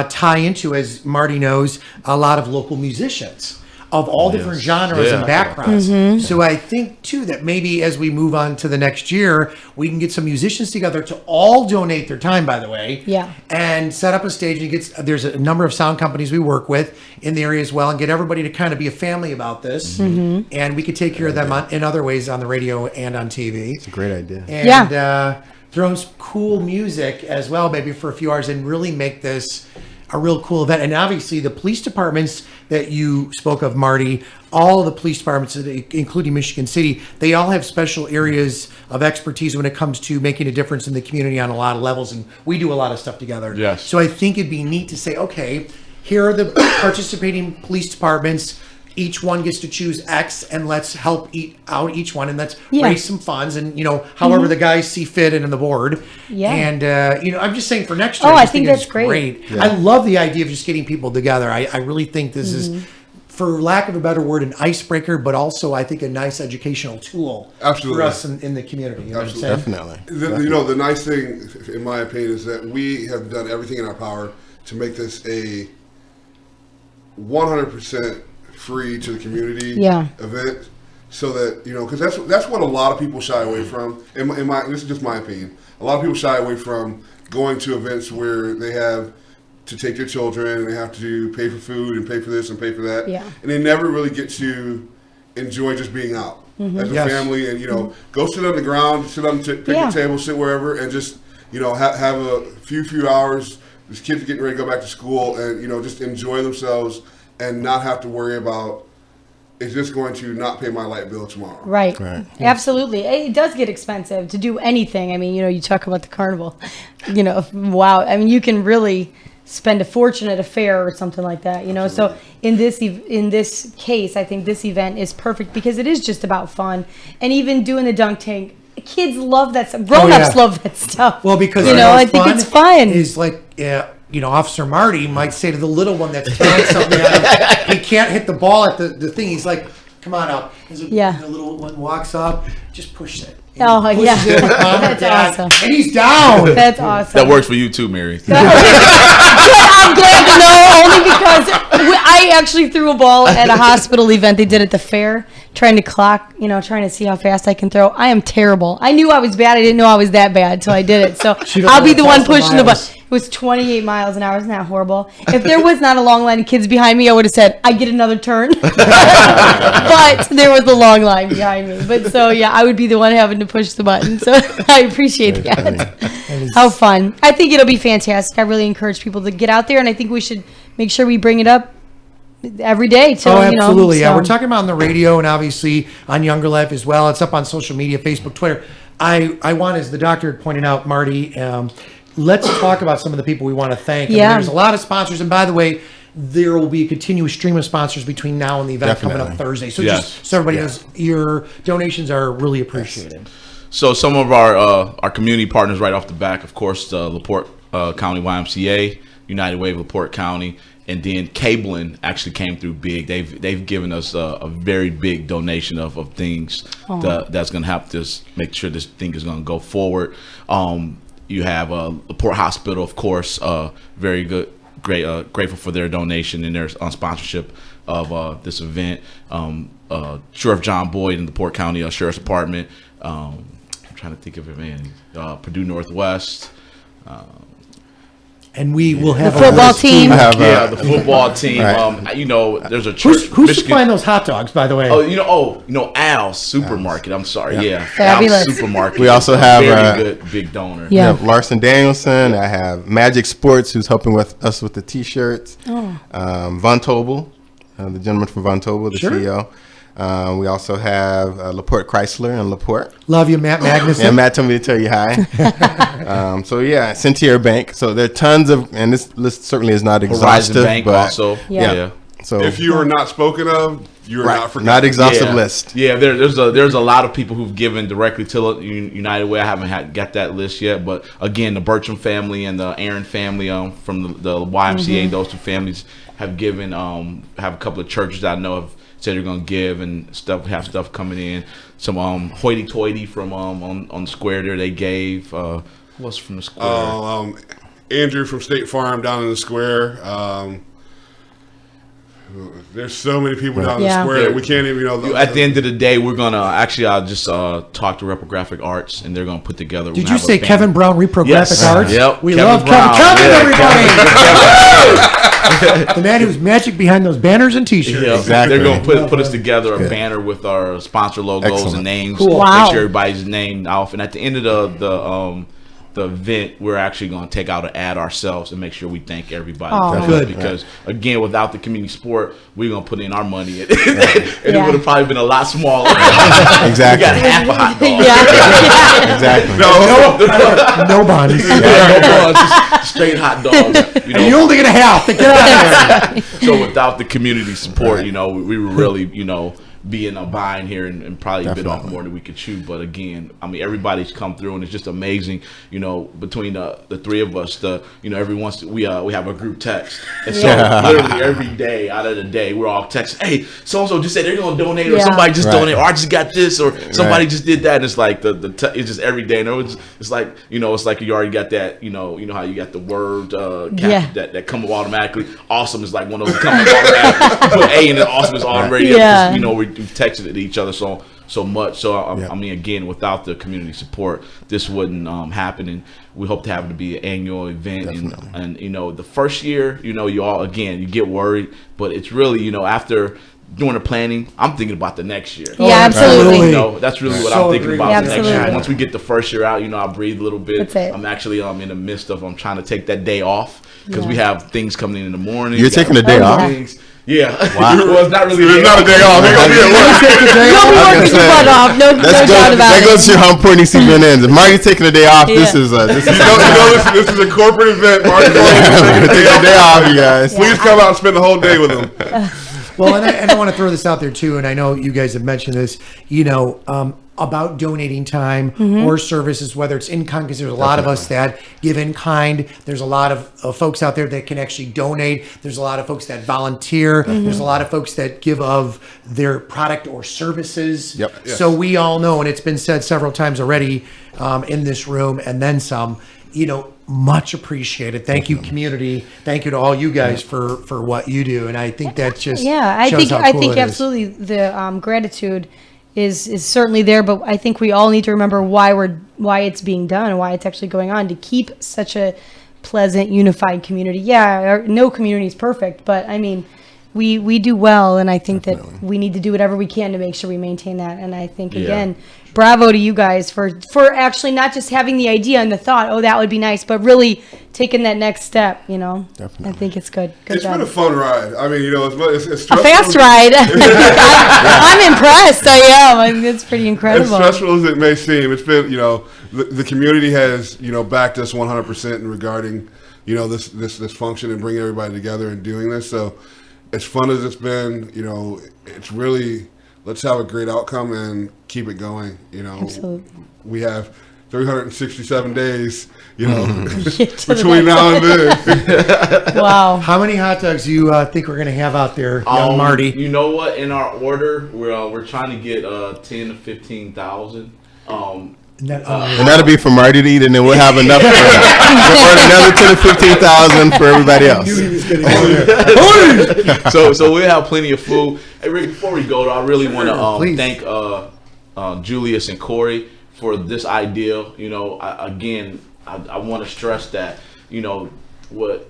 tie into, as Marty knows, a lot of local musicians of all different genres and backgrounds. So I think too that maybe as we move on to the next year, we can get some musicians together to all donate their time, by the way, and set up a stage. And there's a number of sound companies we work with in the area as well, and get everybody to kind of be a family about this. And we could take care of them in other ways on the radio and on TV. It's a great idea. And throw in some cool music as well, maybe for a few hours, and really make this a real cool event. And obviously the police departments that you spoke of, Marty, all the police departments, including Michigan City, they all have special areas of expertise when it comes to making a difference in the community on a lot of levels. And we do a lot of stuff together. Yes. So I think it'd be neat to say, okay, here are the participating police departments. Each one gets to choose X, and let's help out each one, and let's raise some funds, and however the guys see fit in the board. Yeah. And I'm just saying for next year. I think that's great. Yeah. I love the idea of just getting people together. I really think this is, for lack of a better word, an icebreaker, but also I think a nice educational tool for us in the community. You know what I'm saying? Definitely. The nice thing, in my opinion, is that we have done everything in our power to make this a 100% free to the community event, so that because that's what a lot of people shy away from. This is just my opinion. A lot of people shy away from going to events where they have to take their children and they have to pay for food and pay for this and pay for that, and they never really get to enjoy just being out as a family and go sit on the ground, sit on the picnic table, sit wherever, and just have a few hours. These kids are getting ready to go back to school, and just enjoy themselves. And not have to worry about, is this going to not pay my light bill tomorrow? Right. Absolutely. It does get expensive to do anything. I mean, you talk about the carnival, wow. I mean, you can really spend a fortune at a fair or something like that, So in this case, I think this event is perfect because it is just about fun. And even doing the dunk tank, kids love that stuff. Grown-ups love that stuff. Well, because I think it's fun. Is like, Officer Marty might say to the little one that's throwing something at him, he can't hit the ball at the thing. He's like, come on up. The little one walks up, just push it. That's awesome. And he's down. That's awesome. That works for you too, Mary. I'm glad to know, only because I actually threw a ball at a hospital event they did at the fair, trying to clock, trying to see how fast I can throw. I am terrible. I knew I was bad. I didn't know I was that bad until I did it. So I'll be the one pushing the button. It was 28 miles an hour. Isn't that horrible? If there was not a long line of kids behind me, I would have said, I get another turn. But there was a long line behind me. But so, I would be the one having to push the button. So I appreciate that. How fun. I think it'll be fantastic. I really encourage people to get out there, and I think we should make sure we bring it up every day too. Absolutely. Yeah, we're talking about on the radio and obviously on Younger Life as well. It's up on social media, Facebook, Twitter. I want, as the doctor had pointed out, Marty, let's talk about some of the people we want to thank. There's a lot of sponsors, and by the way, there will be a continuous stream of sponsors between now and the event coming up Thursday. So just so everybody knows, your donations are really appreciated. So some of our community partners right off the back, of course, the LaPorte County YMCA, United Way of LaPorte County, and then cabling actually came through big. They've given us a very big donation of things that's going to help us make sure this thing is going to go forward. You have LaPorte Hospital, of course, very good, grateful for their donation and their sponsorship of this event. Sheriff John Boyd in the LaPorte County Sheriff's Department. I'm trying to think of it, man. Purdue Northwest. And we will have the football team. The football team. Right. There's a church. Who's supplying those hot dogs, by the way? Al's Supermarket. I'm sorry. Yeah. Fabulous. Al's Supermarket. We also have very good big donor. Yeah. Larson Danielson. I have Magic Sports, who's helping with us with the T-shirts. Von Tobel, the gentleman from Von Tobel, the CEO. We also have LaPorte Chrysler and LaPorte. Love you, Matt Magnuson. And Matt told me to tell you hi. Centier Bank. So there are tons of, and this list certainly is not exhaustive. Horizon Bank but also. Yeah. So if you are not spoken of, you are not forgotten. Not exhaustive list. Yeah, there's a lot of people who've given directly to United Way. I haven't got that list yet, but again, the Bertram family and the Aaron family from the YMCA, those two families have given. Have a couple of churches that I know have said they're gonna give and have stuff coming in. Some hoity-toity from on the square there they gave. Who else from the square? Andrew from State Farm down in the square. There's so many people down in the square that we can't even At the end of the day, we're gonna I'll just talk to Reprographic Arts, and they're gonna put together. Did you say Kevin Brown, Reprographic Arts? Yep. We love Kevin, everybody. The man who's magic behind those banners and T-shirts. Yeah, exactly. They're gonna put us together a banner with our sponsor logos and names. Cool. Wow. Make sure everybody's named off, and at the end of the event, we're actually going to take out an ad ourselves and make sure we thank everybody. Good. Because again, without the community support, we're going to put in our money and it would have probably been a lot smaller. Exactly. We got half a hot dog. Exactly. No buns. No buns, just straight hot dogs. You know, And you only get a half. Get out of there. so without the community support, you know, we were really, you know, be in a bind here and probably bit off more than we could chew. But again, I mean, everybody's come through and it's just amazing, you know, between the three of us, every once we have a group text. And so literally every day out of the day, we're all texting, hey, so-and-so just said they're going to donate or somebody just donated or I just got this or somebody just did that. And it's like it's just every day. And it's like, you know, it's like you already got that, you know how you got the word that come automatically. Awesome is like one of those come automatically. Put A in it, awesome is already up. You know, we've texted it to each other so much. So I mean, again, without the community support, this wouldn't happen. And we hope to have it to be an annual event. And you know, the first year, you know, you get worried, but it's really, you know, after doing the planning, I'm thinking about the next year. Yeah, absolutely. You know, that's really what I'm thinking about the next year. Absolutely. Once we get the first year out, you know, I breathe a little bit. That's it. I'm actually in the midst of trying to take that day off because we have things coming in the morning. You're taking a day off? Yeah. Wow. Well, it's not really It's not a day off. They're gonna be at work. You'll be working your butt off. No doubt about that it. goes to how important these event ends. If Marty's taking a day off, this is This is a corporate event. Mark take a day off, you guys. Please come out and spend the whole day with them. Well, and I want to throw this out there too, and I know you guys have mentioned this, you know, about donating time or services, whether it's in kind, because there's a lot of us that give in kind. There's a lot of folks out there that can actually donate. There's a lot of folks that volunteer. There's a lot of folks that give of their product or services. Yep. Yes. So we all know, and it's been said several times already in this room and then some, you know, much appreciated. Thank you, community. Thank you to all you guys for what you do. And I think that just I shows think how I cool think it is. absolutely the gratitude is certainly there, but I think we all need to remember why it's being done and why it's actually going on to keep such a pleasant, unified community. No community is perfect, but I mean, we do well, and I think that we need to do whatever we can to make sure we maintain that. And I think again, bravo to you guys for actually not just having the idea and the thought, oh, that would be nice, but really taking that next step. You know, Definitely. I think it's good. Good It's job. been a fun ride. I mean, you know, it's A stressful. fast ride. I'm impressed. I am. I mean, it's pretty As incredible. stressful as it may seem, it's been, you know, the community has, you know, backed us 100% in regarding, you know, this function and bringing everybody together and doing this. So as fun as it's been, you know, it's really, let's have a great outcome and keep it going. You know, Absolutely. we have 367 days, you know, To the between next now and then. Wow. How many hot dogs do you think we're going to have out there, young Marty? You know what? In our order, we're trying to get 10 to 15,000. And that- And that'll be for Marty to eat, and then we'll have enough for another 10 to 15,000 for everybody else. So we'll have plenty of food. Hey, Rick, before we go, though, I really want to please. thank Julius and Corey for this idea. You know, I want to stress that, you know, what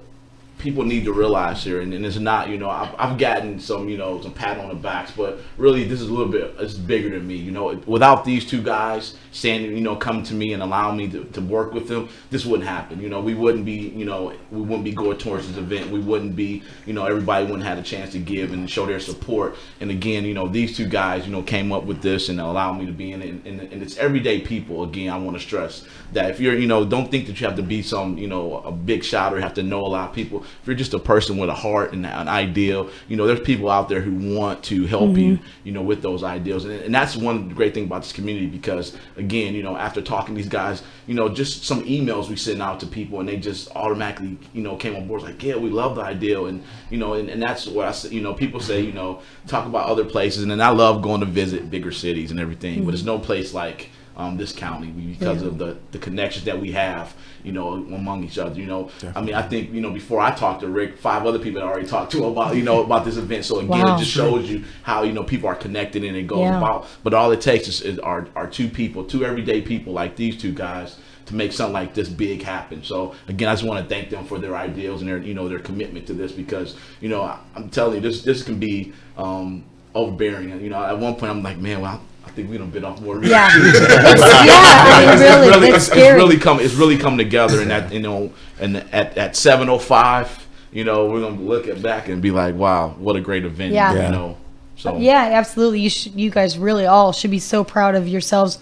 people need to realize here, and it's not, you know, I've gotten some, you know, some pat on the backs, but really this is a little bit, it's bigger than me, you know. Without these two guys standing, you know, coming to me and allowing me to work with them, this wouldn't happen. You know, we wouldn't be going towards this event. We wouldn't be, you know, everybody wouldn't have a chance to give and show their support. And again, you know, these two guys, you know, came up with this and allowed me to be in it. And it's everyday people. Again, I want to stress that if you're, you know, don't think that you have to be some, you know, a big shot or have to know a lot of people. If you're just a person with a heart and an ideal, you know, there's people out there who want to help you, you know, with those ideals. And that's one great thing about this community, because again, you know, after talking to these guys, you know, just some emails we sent out to people and they just automatically, you know, came on board like, yeah, we love the ideal. And, you know, and that's what I say, you know, people say, you know, talk about other places. And then I love going to visit bigger cities and everything, but there's no place like this county because of the connections that we have, you know, among each other. You know, I mean, I think, you know, before I talked to Rick, 5 other people had already talked to him about, you know, about this event. So again, Wow. it just shows you how, you know, people are connected and it goes about. But all it takes is are two people, two everyday people like these two guys to make something like this big happen. So again, I just want to thank them for their ideals and their, you know, their commitment to this, because, you know, I'm telling you, this can be overbearing. You know, at one point I'm like, man, well, I think we done bit off more. Yeah. Really, that's scary. It's really come together, and that, you know, and at 7:05, you know, we're gonna look back and be like, wow, what a great event. Yeah. You know. So yeah, absolutely. You guys really all should be so proud of yourselves.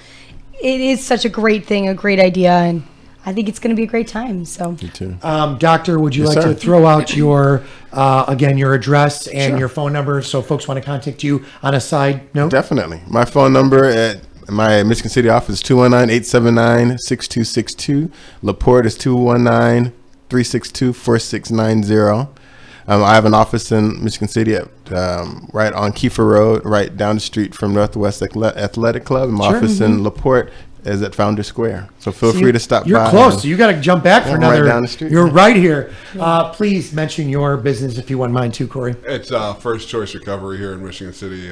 It is such a great thing, a great idea, and I think it's going to be a great time. So, Me too. Doctor, would you Yes, like sir. to throw out your again your address and Sure. your phone number so folks want to contact you on a side note? Definitely. My phone number at my Michigan City office is 219-879-6262. LaPorte is 219-362-4690. I have an office in Michigan City at right on Kiefer Road, right down the street from Northwest Athletic Club. And my Sure. office in LaPorte is at Founder Square. So feel free to stop You're by. close, so you got to jump back for I'm right another. down the street. You're right here. Please mention your business if you wouldn't mind too, Corey. It's First Choice Recovery here in Michigan City,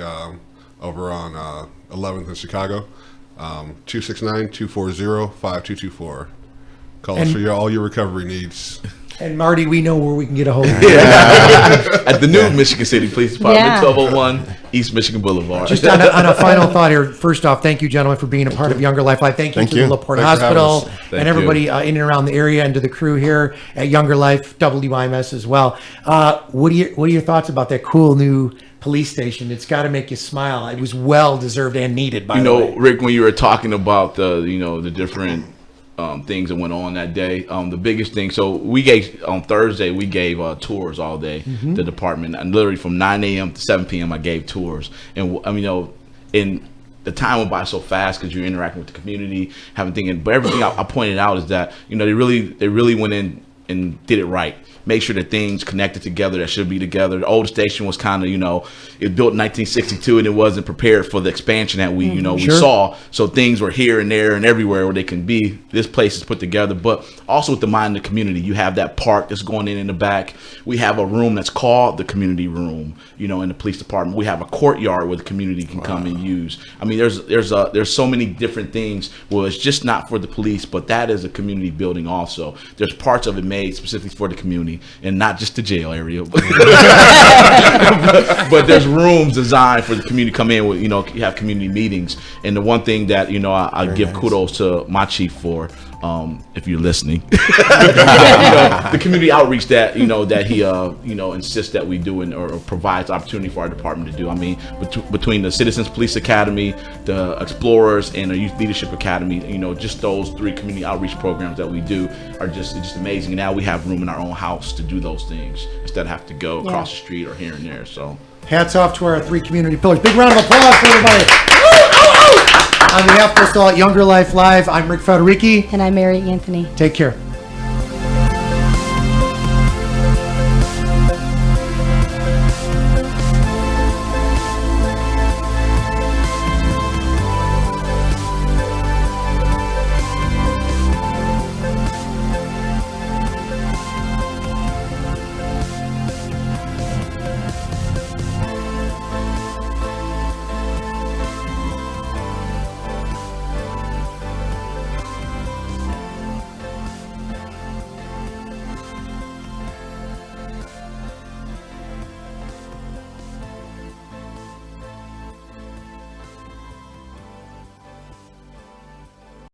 over on 11th in Chicago. 269-240-5224. Call us for all your recovery needs. And Marty, we know where we can get a hold of you. at the new Michigan City Police Department, Yeah. 1201 East Michigan Boulevard. Just on a final thought here. First off, thank you, gentlemen, for being a part of Younger Life Live. Thank you Thank to you. the LaPorte Thanks for having Hospital us. Thank and everybody in and around the area, and to the crew here at Younger Life WYMS as well. What are your thoughts about that cool new police station? It's got to make you smile. It was well deserved and needed. By You the know, way, Rick, when you were talking about the different things that went on that day, the biggest thing. So we gave on Thursday, we gave tours all day. The department, and literally from 9 a.m. to 7 p.m. I gave tours, and I mean, you know, in the time went by so fast because you're interacting with the community, having thinking. But everything I pointed out is that, you know, they really went in and did it right. Make sure that things connected together that should be together. The old station was kind of, you know, it was built in 1962 and it wasn't prepared for the expansion that we, you know, we saw. So things were here and there and everywhere where they can be. This place is put together, but also with the mind of the community. You have that park that's going in the back. We have a room that's called the community room, you know, in the police department. We have a courtyard where the community can come and use. I mean, there's so many different things. Well, it's just not for the police, but that is a community building also. There's parts of it made specifically for the community and not just the jail area. But there's rooms designed for the community to come in with, you know, you have community meetings. And the one thing that, you know, I give kudos to my chief for, if you're listening, you know, the community outreach that, you know, that he, you know, insists that we do or provides opportunity for our department to do. I mean, between the Citizens Police Academy, the Explorers, and the Youth Leadership Academy, you know, just those 3 community outreach programs that we do are just amazing. And now we have room in our own house to do those things instead of have to go across the street or here and there. So hats off to our 3 community pillars. Big round of applause for everybody. On behalf of us all at Younger Life Live, I'm Rick Federici. And I'm Mary Anthony. Take care.